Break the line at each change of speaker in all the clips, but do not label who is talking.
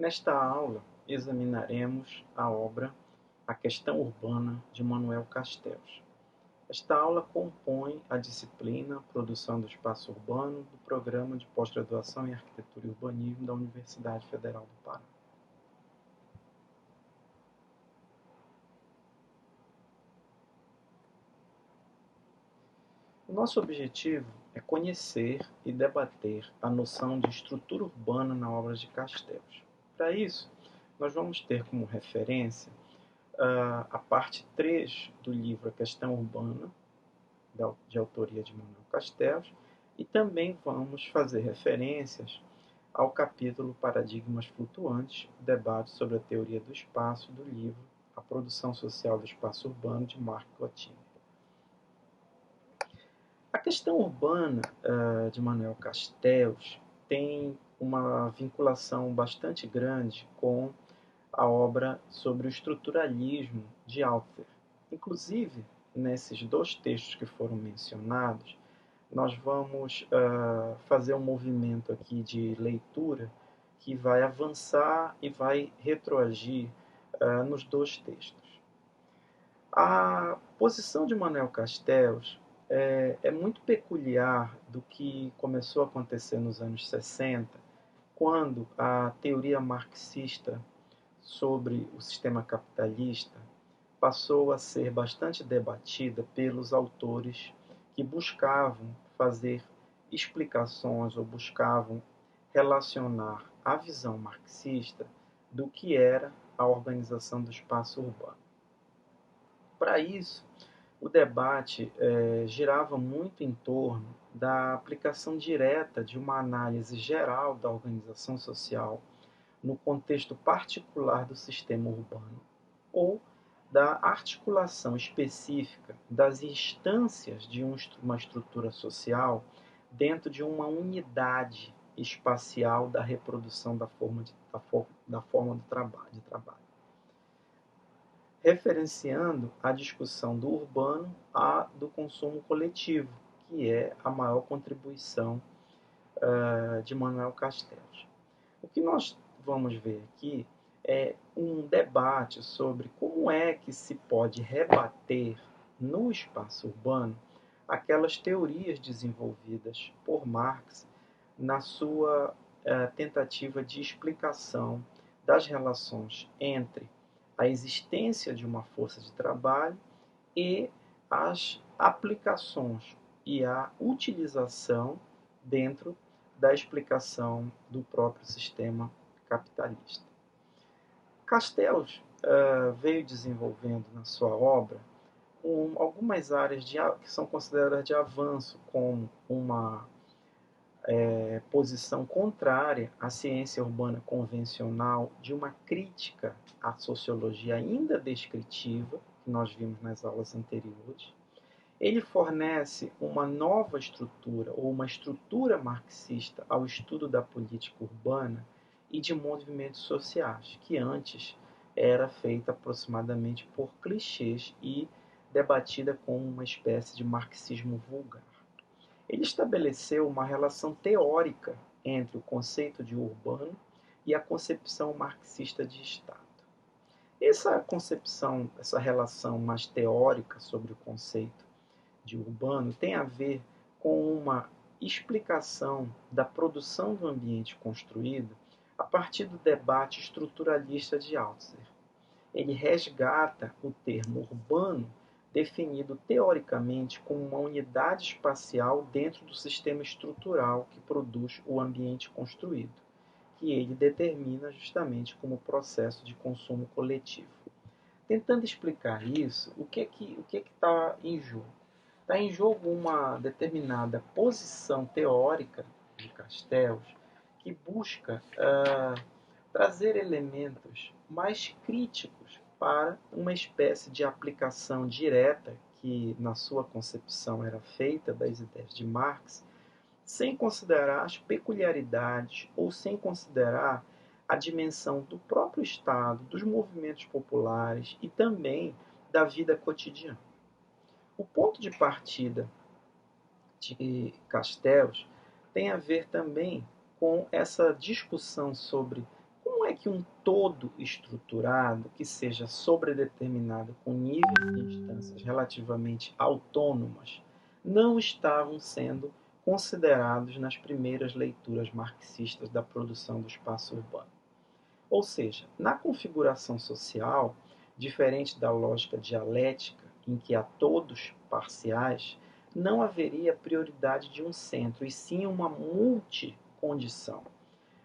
Nesta aula, examinaremos a obra A Questão Urbana, de Manuel Castells. Esta aula compõe a disciplina Produção do Espaço Urbano do Programa de Pós-Graduação em Arquitetura e Urbanismo da Universidade Federal do Pará. O nosso objetivo é conhecer e debater a noção de estrutura urbana na obra de Castells. Para isso, nós vamos ter como referência a parte 3 do livro A Questão Urbana, de autoria de Manuel Castells, e também vamos fazer referências ao capítulo Paradigmas Flutuantes, debate sobre a teoria do espaço do livro A Produção Social do Espaço Urbano, de Marc Cottin. A questão urbana de Manuel Castells tem uma vinculação bastante grande com a obra sobre o estruturalismo de Althusser. Inclusive, nesses dois textos que foram mencionados, nós vamos fazer um movimento aqui de leitura que vai avançar e vai retroagir nos dois textos. A posição de Manuel Castells é muito peculiar do que começou a acontecer nos anos 60, quando a teoria marxista sobre o sistema capitalista passou a ser bastante debatida pelos autores que buscavam fazer explicações ou buscavam relacionar a visão marxista do que era a organização do espaço urbano. Para isso, o debate girava muito em torno da aplicação direta de uma análise geral da organização social no contexto particular do sistema urbano, ou da articulação específica das instâncias de uma estrutura social dentro de uma unidade espacial da reprodução da forma do trabalho, referenciando a discussão do urbano à do consumo coletivo, que é a maior contribuição de Manuel Castells. O que nós vamos ver aqui é um debate sobre como é que se pode rebater no espaço urbano aquelas teorias desenvolvidas por Marx na sua tentativa de explicação das relações entre a existência de uma força de trabalho e as aplicações e a utilização dentro da explicação do próprio sistema capitalista. Castells veio desenvolvendo na sua obra algumas áreas que são consideradas de avanço, como uma posição contrária à ciência urbana convencional, de uma crítica à sociologia ainda descritiva, que nós vimos nas aulas anteriores. Ele fornece uma nova estrutura, ou uma estrutura marxista, ao estudo da política urbana e de movimentos sociais, que antes era feita aproximadamente por clichês e debatida como uma espécie de marxismo vulgar. Ele estabeleceu uma relação teórica entre o conceito de urbano e a concepção marxista de Estado. Essa concepção, essa relação mais teórica sobre o conceito de urbano tem a ver com uma explicação da produção do ambiente construído a partir do debate estruturalista de Althusser. Ele resgata o termo urbano definido teoricamente como uma unidade espacial dentro do sistema estrutural que produz o ambiente construído, que ele determina justamente como processo de consumo coletivo. Tentando explicar isso, o que está em jogo? Está em jogo uma determinada posição teórica de Castells que busca trazer elementos mais críticos para uma espécie de aplicação direta que, na sua concepção, era feita das ideias de Marx, sem considerar as peculiaridades ou sem considerar a dimensão do próprio Estado, dos movimentos populares e também da vida cotidiana. O ponto de partida de Castells tem a ver também com essa discussão sobre como é que um todo estruturado, que seja sobredeterminado com níveis de instâncias relativamente autônomas, não estavam sendo considerados nas primeiras leituras marxistas da produção do espaço urbano? Ou seja, na configuração social, diferente da lógica dialética, em que há todos parciais, não haveria prioridade de um centro, e sim uma multicondição,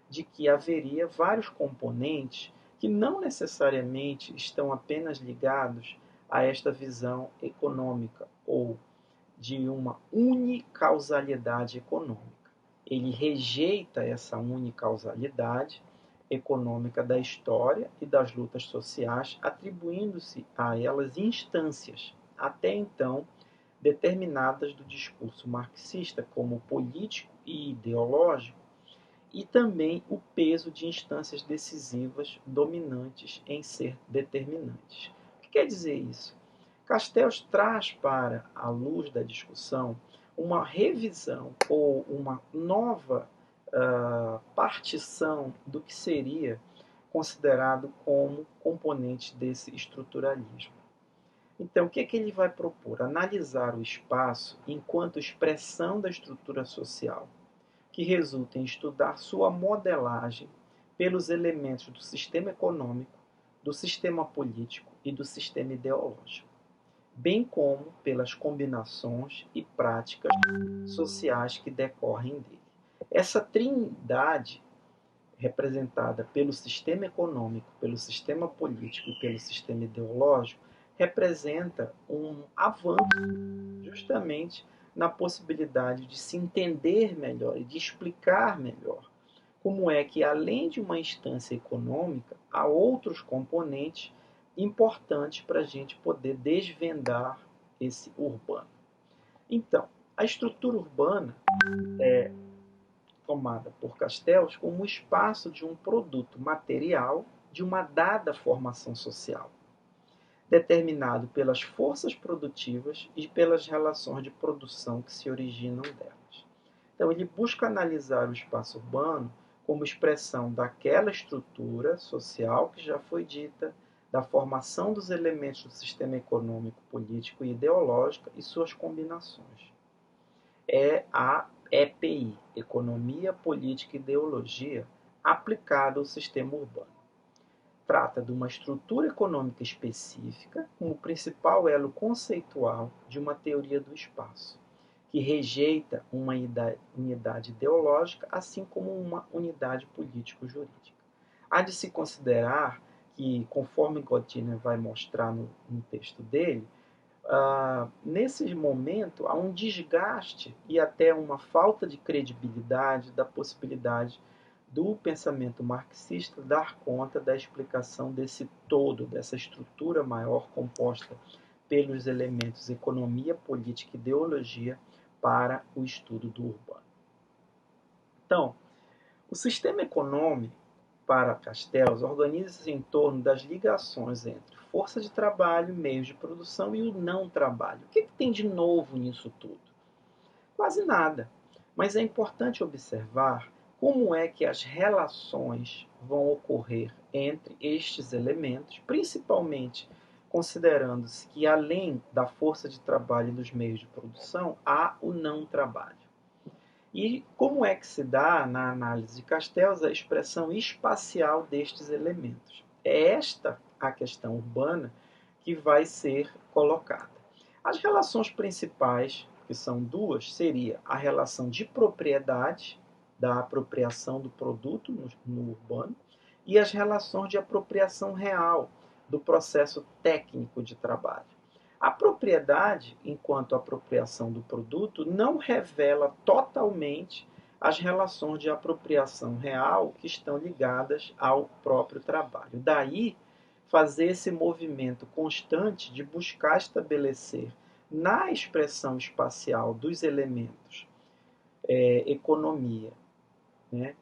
de que haveria vários componentes que não necessariamente estão apenas ligados a esta visão econômica ou de uma unicausalidade econômica. Ele rejeita essa unicausalidade econômica da história e das lutas sociais, atribuindo-se a elas instâncias, até então determinadas do discurso marxista como político e ideológico, e também o peso de instâncias decisivas dominantes em ser determinantes. O que quer dizer isso? Castells traz para a luz da discussão uma revisão ou uma nova partição do que seria considerado como componente desse estruturalismo. Então, o que é que ele vai propor? Analisar o espaço enquanto expressão da estrutura social, que resulta em estudar sua modelagem pelos elementos do sistema econômico, do sistema político e do sistema ideológico, bem como pelas combinações e práticas sociais que decorrem dele. Essa trindade, representada pelo sistema econômico, pelo sistema político e pelo sistema ideológico, representa um avanço justamente na possibilidade de se entender melhor e de explicar melhor como é que, além de uma instância econômica, há outros componentes importantes para a gente poder desvendar esse urbano. Então, a estrutura urbana é tomada por Castells como o espaço de um produto material de uma dada formação social, determinado pelas forças produtivas e pelas relações de produção que se originam delas. Então, ele busca analisar o espaço urbano como expressão daquela estrutura social que já foi dita, da formação dos elementos do sistema econômico, político e ideológico e suas combinações. É a EPI, Economia, Política e Ideologia, aplicada ao sistema urbano. Trata de uma estrutura econômica específica como principal elo conceitual de uma teoria do espaço, que rejeita uma unidade ideológica, assim como uma unidade político-jurídica. Há de se considerar que, conforme Gotiner vai mostrar no texto dele, nesse momento há um desgaste e até uma falta de credibilidade da possibilidade do pensamento marxista dar conta da explicação desse todo, dessa estrutura maior composta pelos elementos economia, política e ideologia para o estudo do urbano. Então, o sistema econômico, para Castells, organiza-se em torno das ligações entre força de trabalho, meios de produção e o não trabalho. O que tem de novo nisso tudo? Quase nada. Mas é importante observar como é que as relações vão ocorrer entre estes elementos, principalmente considerando-se que, além da força de trabalho e dos meios de produção, há o não trabalho. E como é que se dá, na análise de Castells, a expressão espacial destes elementos? É esta a questão urbana que vai ser colocada. As relações principais, que são duas, seria a relação de propriedade, da apropriação do produto no urbano, e as relações de apropriação real, do processo técnico de trabalho. A propriedade, enquanto apropriação do produto, não revela totalmente as relações de apropriação real que estão ligadas ao próprio trabalho. Daí, fazer esse movimento constante de buscar estabelecer na expressão espacial dos elementos economia, né,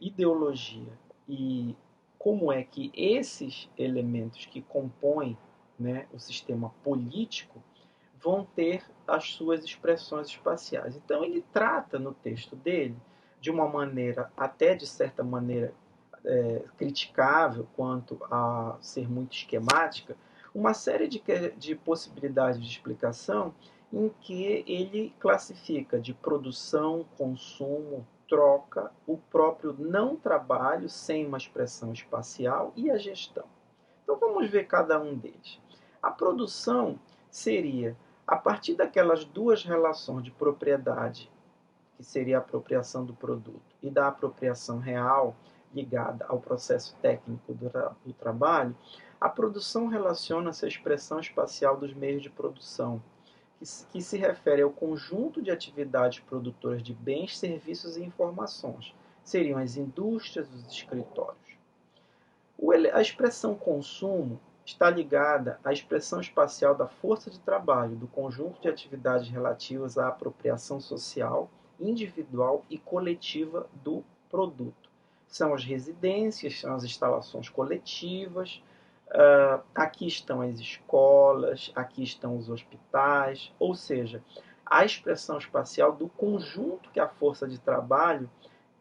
ideologia e como é que esses elementos que compõem, né, o sistema político vão ter as suas expressões espaciais. Então ele trata no texto dele de uma maneira, até de certa maneira, criticável quanto a ser muito esquemática, uma série de possibilidades de explicação em que ele classifica de produção, consumo, troca, o próprio não trabalho, sem uma expressão espacial, e a gestão. Então vamos ver cada um deles. A produção seria, a partir daquelas duas relações de propriedade, que seria a apropriação do produto, e da apropriação real, ligada ao processo técnico do trabalho, a produção relaciona-se à expressão espacial dos meios de produção, que se refere ao conjunto de atividades produtoras de bens, serviços e informações. Seriam as indústrias, os escritórios. A expressão consumo está ligada à expressão espacial da força de trabalho, do conjunto de atividades relativas à apropriação social, individual e coletiva do produto. São as residências, são as instalações coletivas, aqui estão as escolas, aqui estão os hospitais, ou seja, a expressão espacial do conjunto que a força de trabalho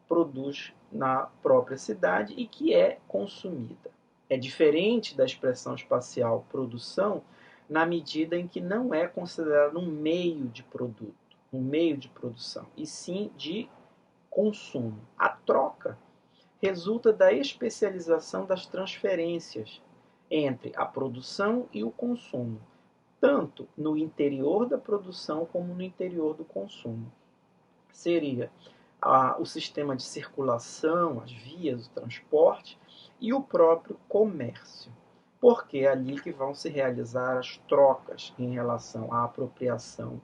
produz na própria cidade e que é consumida. É diferente da expressão espacial produção, na medida em que não é considerado um meio de produto, um meio de produção, e sim de consumo. A troca resulta da especialização das transferências entre a produção e o consumo, tanto no interior da produção como no interior do consumo. Seria o sistema de circulação, as vias, o transporte e o próprio comércio, porque é ali que vão se realizar as trocas em relação à apropriação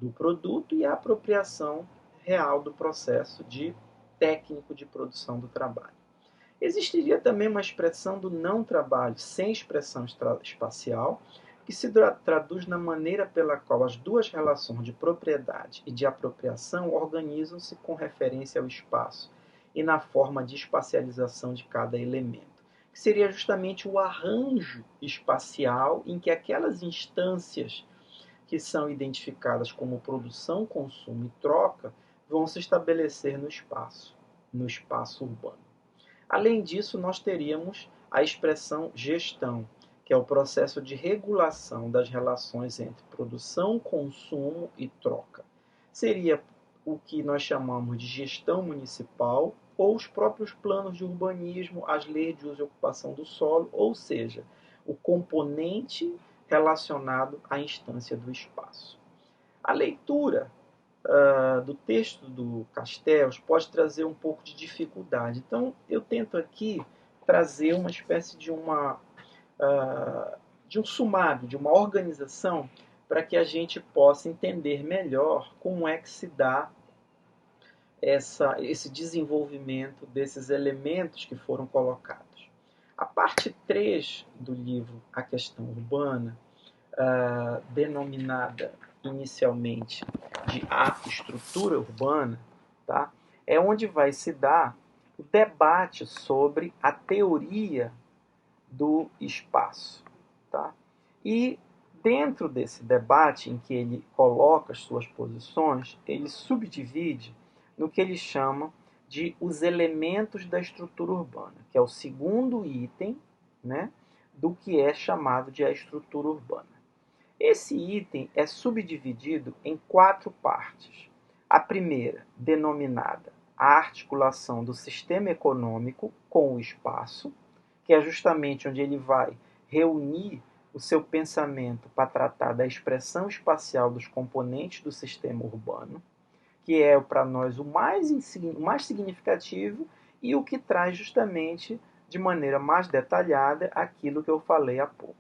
do produto e à apropriação real do processo técnico de produção do trabalho. Existiria também uma expressão do não trabalho sem expressão espacial, que se traduz na maneira pela qual as duas relações de propriedade e de apropriação organizam-se com referência ao espaço e na forma de espacialização de cada elemento, que seria justamente o arranjo espacial em que aquelas instâncias que são identificadas como produção, consumo e troca vão se estabelecer no espaço urbano. Além disso, nós teríamos a expressão gestão, que é o processo de regulação das relações entre produção, consumo e troca. Seria o que nós chamamos de gestão municipal ou os próprios planos de urbanismo, as leis de uso e ocupação do solo, ou seja, o componente relacionado à instância do espaço. A leitura do texto do Castells pode trazer um pouco de dificuldade. Então, eu tento aqui trazer uma espécie de um sumário, de uma organização, para que a gente possa entender melhor como é que se dá esse desenvolvimento desses elementos que foram colocados. A parte 3 do livro A Questão Urbana, denominada inicialmente de A Estrutura Urbana, tá? É onde vai se dar o debate sobre a teoria do espaço. Tá? E dentro desse debate em que ele coloca as suas posições, ele subdivide no que ele chama de os elementos da estrutura urbana, que é o segundo item, né, do que é chamado de a estrutura urbana. Esse item é subdividido em 4 partes. A primeira, denominada a articulação do sistema econômico com o espaço, que é justamente onde ele vai reunir o seu pensamento para tratar da expressão espacial dos componentes do sistema urbano, que é para nós o mais significativo e o que traz justamente de maneira mais detalhada aquilo que eu falei há pouco.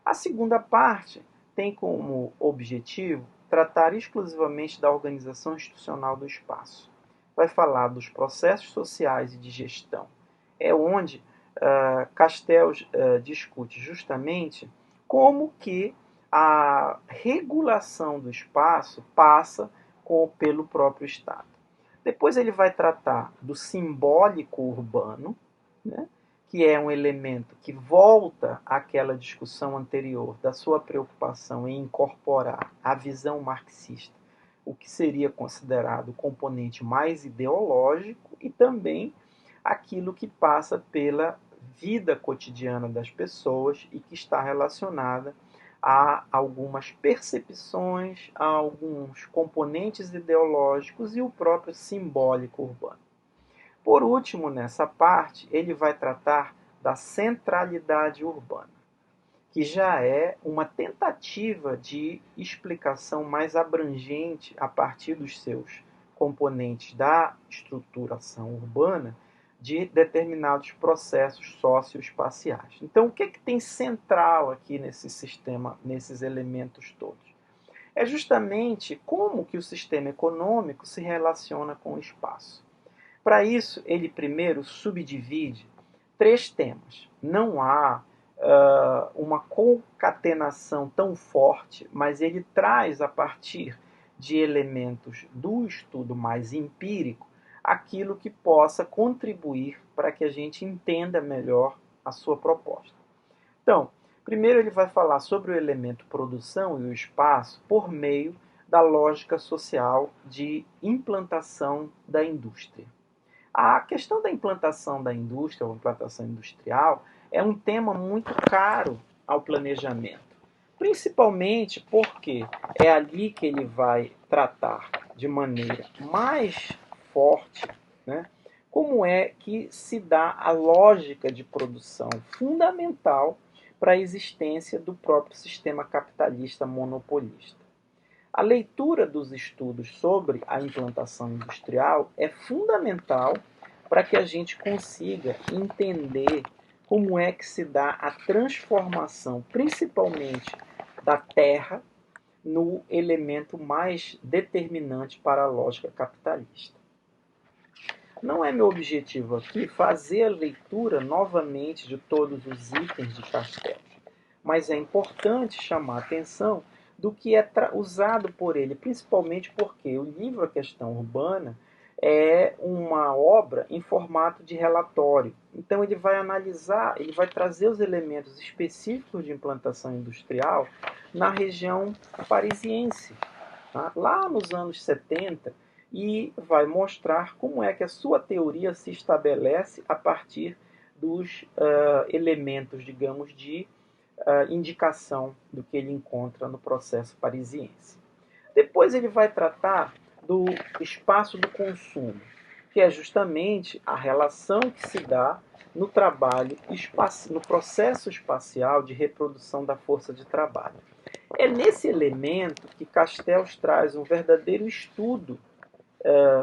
A segunda parte tem como objetivo tratar exclusivamente da organização institucional do espaço. Vai falar dos processos sociais e de gestão. É onde Castells discute justamente como que a regulação do espaço passa pelo próprio Estado. Depois ele vai tratar do simbólico urbano, né, que é um elemento que volta àquela discussão anterior da sua preocupação em incorporar a visão marxista o que seria considerado o componente mais ideológico e também aquilo que passa pela vida cotidiana das pessoas e que está relacionada a algumas percepções, a alguns componentes ideológicos e o próprio simbólico urbano. Por último, nessa parte, ele vai tratar da centralidade urbana, que já é uma tentativa de explicação mais abrangente a partir dos seus componentes da estruturação urbana de determinados processos socioespaciais. Então, o que tem central aqui nesse sistema, nesses elementos todos? É justamente como que o sistema econômico se relaciona com o espaço. Para isso, ele primeiro subdivide 3 temas. Não há uma concatenação tão forte, mas ele traz a partir de elementos do estudo mais empírico aquilo que possa contribuir para que a gente entenda melhor a sua proposta. Então, primeiro ele vai falar sobre o elemento produção e o espaço por meio da lógica social de implantação da indústria. A questão da implantação da indústria, ou implantação industrial, é um tema muito caro ao planejamento. Principalmente porque é ali que ele vai tratar de maneira mais forte, né, como é que se dá a lógica de produção fundamental para a existência do próprio sistema capitalista monopolista. A leitura dos estudos sobre a implantação industrial é fundamental para que a gente consiga entender como é que se dá a transformação, principalmente da terra, no elemento mais determinante para a lógica capitalista. Não é meu objetivo aqui fazer a leitura novamente de todos os itens de Castells, mas é importante chamar a atenção do que é usado por ele, principalmente porque o livro A Questão Urbana é uma obra em formato de relatório. Então ele vai analisar, ele vai trazer os elementos específicos de implantação industrial na região parisiense, tá? Lá nos anos 70, e vai mostrar como é que a sua teoria se estabelece a partir dos elementos, digamos, de indicação do que ele encontra no processo parisiense. Depois ele vai tratar do espaço do consumo, que é justamente a relação que se dá no trabalho, no processo espacial de reprodução da força de trabalho. É nesse elemento que Castells traz um verdadeiro estudo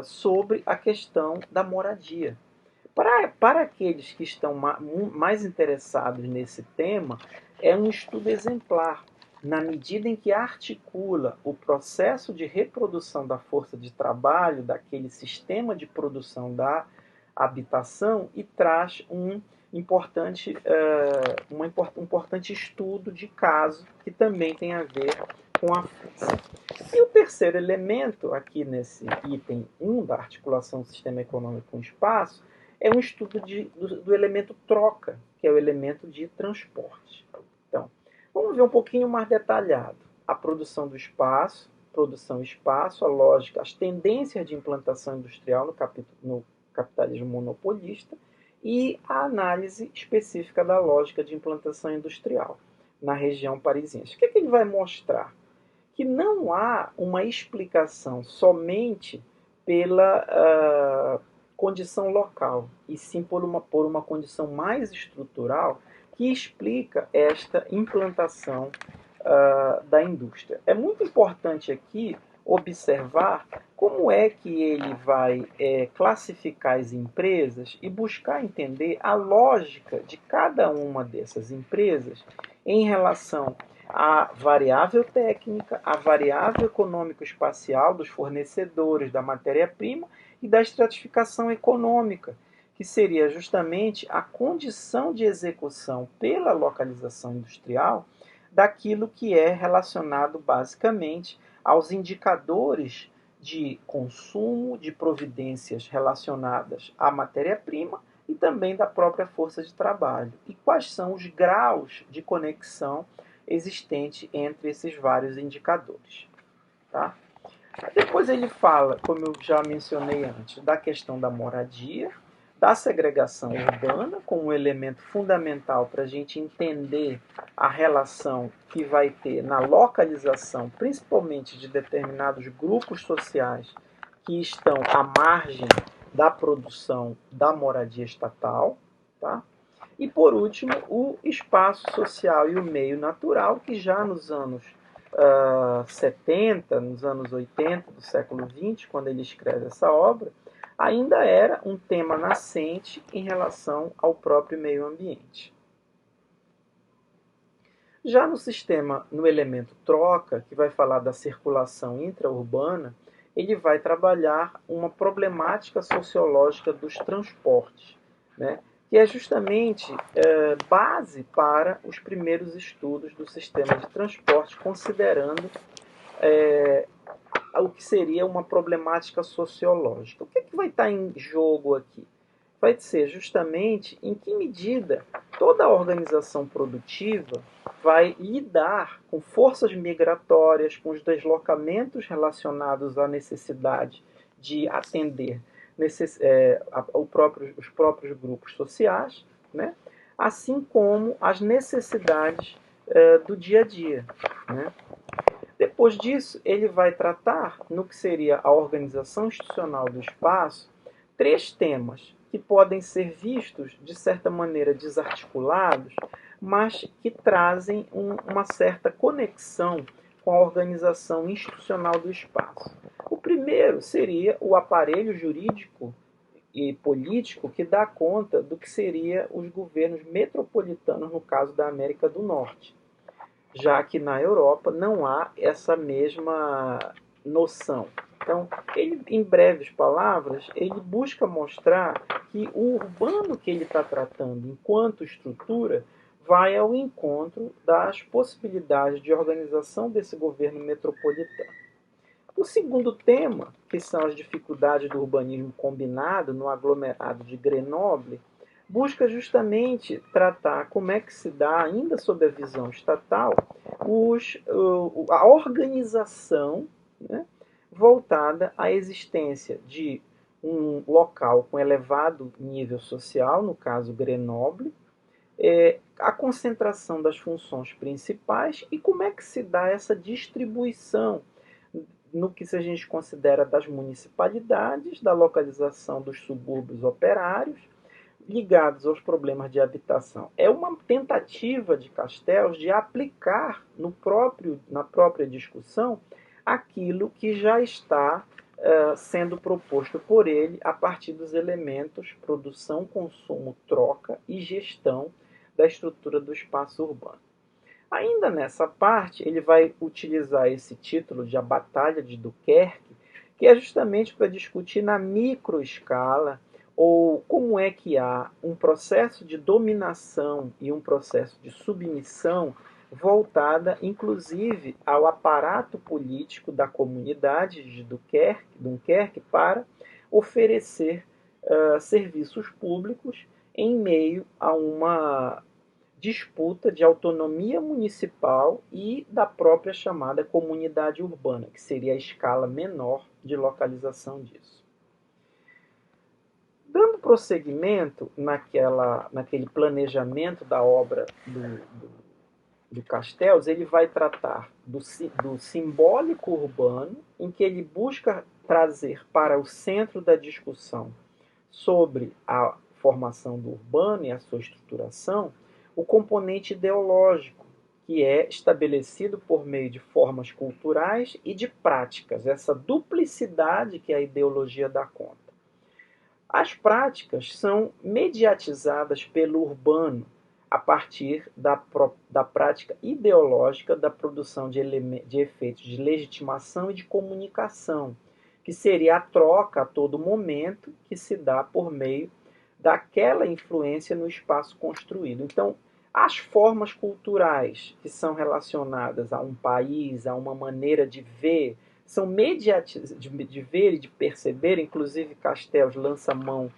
sobre a questão da moradia. Para aqueles que estão mais interessados nesse tema, é um estudo exemplar, na medida em que articula o processo de reprodução da força de trabalho, daquele sistema de produção da habitação, e traz um importante estudo de caso que também tem a ver com a força. E o terceiro elemento, aqui nesse item 1 da articulação do sistema econômico com o espaço, é um estudo do elemento troca, que é o elemento de transporte. Então, vamos ver um pouquinho mais detalhado a produção do espaço, produção e espaço, a lógica, as tendências de implantação industrial no capitalismo monopolista e a análise específica da lógica de implantação industrial na região parisiense. O que ele vai mostrar? Que não há uma explicação somente pela condição local, e sim por uma condição mais estrutural que explica esta implantação da indústria. É muito importante aqui observar como é que ele vai classificar as empresas e buscar entender a lógica de cada uma dessas empresas em relação à variável técnica, à variável econômico-espacial dos fornecedores da matéria-prima e da estratificação econômica, que seria justamente a condição de execução pela localização industrial daquilo que é relacionado basicamente aos indicadores de consumo, de providências relacionadas à matéria-prima e também da própria força de trabalho. E quais são os graus de conexão existente entre esses vários indicadores. Tá? Depois ele fala, como eu já mencionei antes, da questão da moradia, da segregação urbana como um elemento fundamental para a gente entender a relação que vai ter na localização, principalmente de determinados grupos sociais que estão à margem da produção da moradia estatal, tá? E por último, o espaço social e o meio natural, que já nos anos 70, nos anos 80 do século XX, quando ele escreve essa obra, ainda era um tema nascente em relação ao próprio meio ambiente. Já no sistema, no elemento troca, que vai falar da circulação intraurbana, ele vai trabalhar uma problemática sociológica dos transportes, né? Que é justamente base para os primeiros estudos do sistema de transporte, considerando o que seria uma problemática sociológica. O que, vai estar em jogo aqui? Vai ser justamente em que medida toda a organização produtiva vai lidar com forças migratórias, com os deslocamentos relacionados à necessidade de atender os próprios grupos sociais, né? Assim como as necessidades do dia a dia. Né? Depois disso, ele vai tratar, no que seria a organização institucional do espaço, três temas que podem ser vistos, de certa maneira, desarticulados, mas que trazem uma certa conexão com a organização institucional do espaço. O primeiro seria o aparelho jurídico e político que dá conta do que seria os governos metropolitanos, no caso da América do Norte, já que na Europa não há essa mesma noção. Então, ele, em breves palavras, ele busca mostrar que o urbano que ele está tratando enquanto estrutura vai ao encontro das possibilidades de organização desse governo metropolitano. O segundo tema, que são as dificuldades do urbanismo combinado no aglomerado de Grenoble, busca justamente tratar como é que se dá, ainda sob a visão estatal, a organização, né, voltada à existência de um local com elevado nível social, no caso Grenoble, a concentração das funções principais e como é que se dá essa distribuição no que a gente considera das municipalidades, da localização dos subúrbios operários, ligados aos problemas de habitação. É uma tentativa de Castells de aplicar na própria discussão aquilo que já está sendo proposto por ele a partir dos elementos produção, consumo, troca e gestão da estrutura do espaço urbano. Ainda nessa parte, ele vai utilizar esse título de A Batalha de Dunkerque, que é justamente para discutir na microescala ou como é que há um processo de dominação e um processo de submissão voltada, inclusive, ao aparato político da comunidade de Dunkerque para oferecer serviços públicos em meio a uma disputa de autonomia municipal e da própria chamada comunidade urbana, que seria a escala menor de localização disso. Dando prosseguimento naquele planejamento da obra do Castells, ele vai tratar do simbólico urbano, em que ele busca trazer para o centro da discussão sobre a formação do urbano e a sua estruturação o componente ideológico, que é estabelecido por meio de formas culturais e de práticas, essa duplicidade que a ideologia dá conta. As práticas são mediatizadas pelo urbano a partir da prática ideológica da produção de efeitos de legitimação e de comunicação, que seria a troca a todo momento que se dá por meio daquela influência no espaço construído. Então, as formas culturais que são relacionadas a um país, a uma maneira de ver, são de ver e de perceber, inclusive Castells lança mão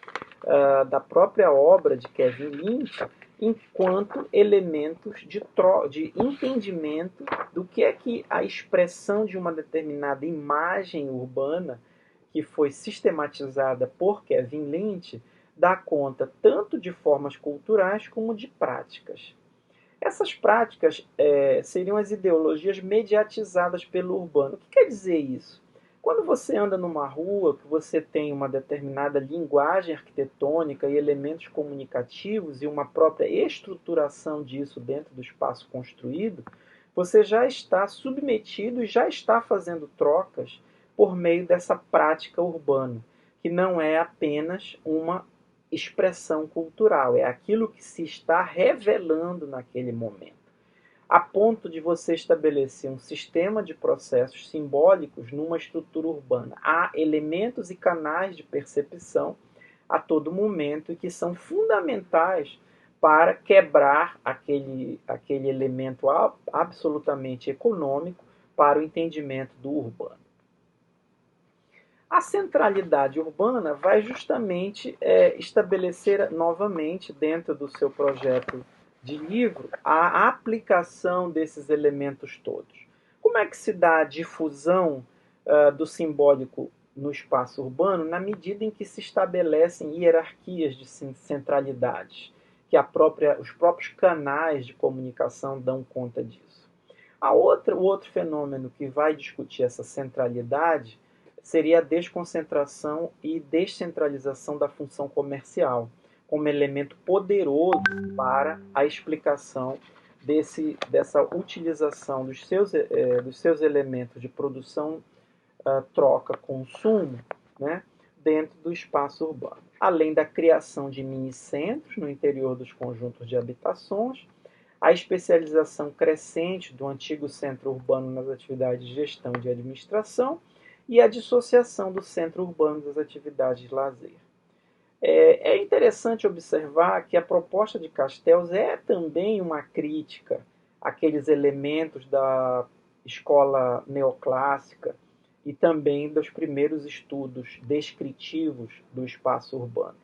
da própria obra de Kevin Lynch, enquanto elementos de entendimento do que é que a expressão de uma determinada imagem urbana, que foi sistematizada por Kevin Lynch, dá conta tanto de formas culturais como de práticas. Essas práticas seriam as ideologias mediatizadas pelo urbano. O que quer dizer isso? Quando você anda numa rua, que você tem uma determinada linguagem arquitetônica e elementos comunicativos e uma própria estruturação disso dentro do espaço construído, você já está submetido e já está fazendo trocas por meio dessa prática urbana, que não é apenas uma expressão cultural, é aquilo que se está revelando naquele momento, a ponto de você estabelecer um sistema de processos simbólicos numa estrutura urbana. Há elementos e canais de percepção a todo momento e que são fundamentais para quebrar aquele elemento absolutamente econômico para o entendimento do urbano. A centralidade urbana vai justamente estabelecer novamente, dentro do seu projeto de livro, a aplicação desses elementos todos. Como é que se dá a difusão do simbólico no espaço urbano? Na medida em que se estabelecem hierarquias de centralidades, que os próprios canais de comunicação dão conta disso. O outro fenômeno que vai discutir essa centralidade seria a desconcentração e descentralização da função comercial, como elemento poderoso para a explicação dessa utilização dos seus elementos de produção, troca, consumo, né, dentro do espaço urbano. Além da criação de mini-centros no interior dos conjuntos de habitações, a especialização crescente do antigo centro urbano nas atividades de gestão e de administração e a dissociação do centro urbano das atividades de lazer. É interessante observar que a proposta de Castells é também uma crítica àqueles elementos da escola neoclássica e também dos primeiros estudos descritivos do espaço urbano,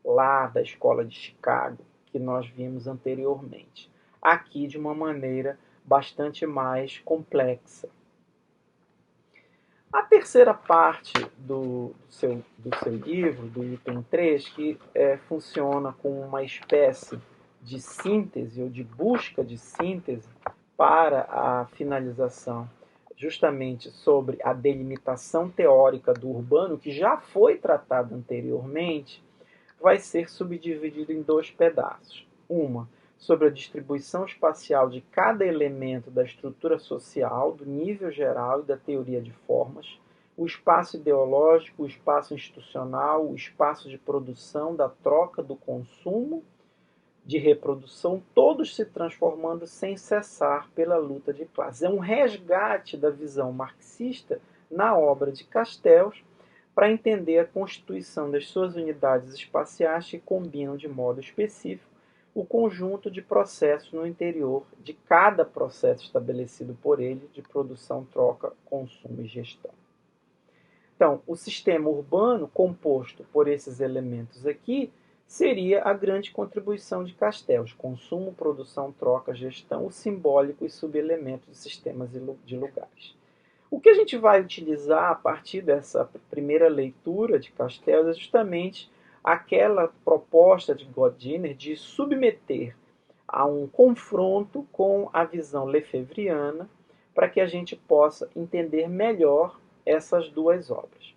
lá da escola de Chicago, que nós vimos anteriormente. Aqui de uma maneira bastante mais complexa. A terceira parte do seu livro, do item 3, que funciona como uma espécie de síntese ou de busca de síntese para a finalização justamente sobre a delimitação teórica do urbano, que já foi tratado anteriormente, vai ser subdividido em dois pedaços. Uma sobre a distribuição espacial de cada elemento da estrutura social, do nível geral e da teoria de formas, o espaço ideológico, o espaço institucional, o espaço de produção, da troca, do consumo, de reprodução, todos se transformando sem cessar pela luta de classes. É um resgate da visão marxista na obra de Castells para entender a constituição das suas unidades espaciais que combinam de modo específico o conjunto de processos no interior de cada processo estabelecido por ele de produção, troca, consumo e gestão. Então, o sistema urbano, composto por esses elementos aqui, seria a grande contribuição de Castells: consumo, produção, troca, gestão, o simbólico e subelementos de sistemas de lugares. O que a gente vai utilizar a partir dessa primeira leitura de Castells é justamente aquela proposta de Gardiner de submeter a um confronto com a visão lefebvriana para que a gente possa entender melhor essas duas obras.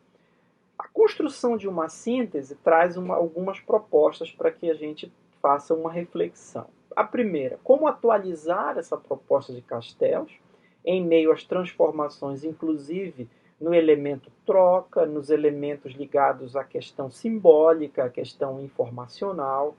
A construção de uma síntese traz algumas propostas para que a gente faça uma reflexão. A primeira, como atualizar essa proposta de Castells em meio às transformações, inclusive no elemento troca, nos elementos ligados à questão simbólica, à questão informacional.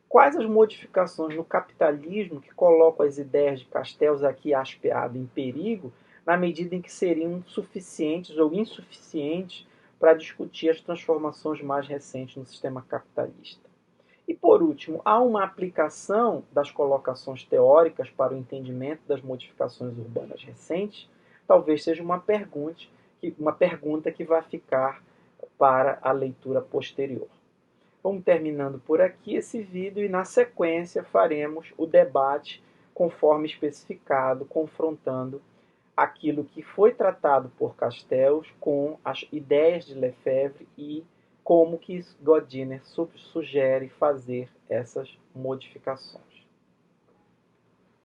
Quais as modificações no capitalismo que colocam as ideias de Castells aqui aspeado em perigo, na medida em que seriam suficientes ou insuficientes para discutir as transformações mais recentes no sistema capitalista. E, por último, há uma aplicação das colocações teóricas para o entendimento das modificações urbanas recentes? Talvez seja uma pergunta que vai ficar para a leitura posterior. Vamos terminando por aqui esse vídeo e na sequência faremos o debate conforme especificado, confrontando aquilo que foi tratado por Castells com as ideias de Lefebvre e como que Gardiner sugere fazer essas modificações.